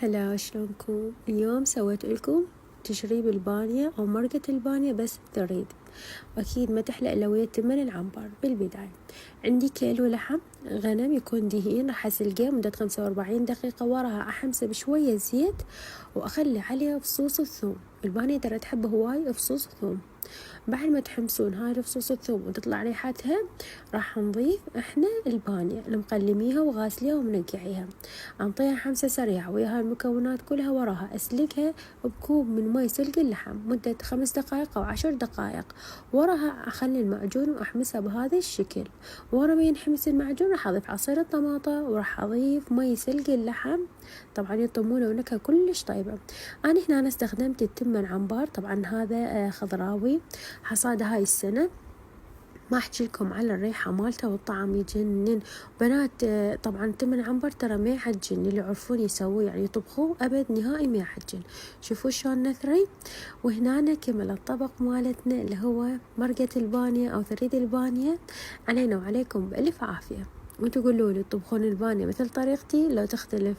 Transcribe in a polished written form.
هلا، شلونكم؟ اليوم سويت لكم تشريب البانية أو مرقة البانية بس تريد، وأكيد ما تحلى إلا ويا تمن العنبر. بالبداية عندي كيلو لحم غنم يكون دهين، راح أسلقه مدة 45 دقيقة، وراها أحمسه بشوية زيت وأخلي عليه فصوص الثوم. البانية ترى تحب هواي فصوص الثوم. بعد ما تحمسون هاي فصوص الثوم وتطلع ريحتها، راح نضيف احنا البانية المقلميها وغاسليها ومنقعيها، انطيها حمسة سريعة ويا هاي المكونات كلها. وراها اسلقها بكوب من ماء سلق اللحم مدة 5 دقائق أو 10 دقائق. وراها اخلي المعجون واحمسها بهذا الشكل. ورا ما ينحمس المعجون راح اضيف عصير الطماطة، وراح اضيف ماء سلق اللحم، طبعا يطمونه ونكهة كلش طيبة. أنا استخدمت التمن عنبر، طبعا هذا خضراوي حصاده هاي السنة. ما احكي لكم على الريحة مالته والطعم يجنن بنات. طبعا تمن عنبر ترى ما يعجن، اللي يعرفون يسووه يعني يطبخوه ابد نهائي ما يعجن. شوفوا شلون نثري. وهنا كمل الطبق مالتنا اللي هو مرقة البانية او ثريد البانية. علينا وعليكم بألف عافية. وانتوا قولوا لي تطبخون البانية مثل طريقتي لو تختلف.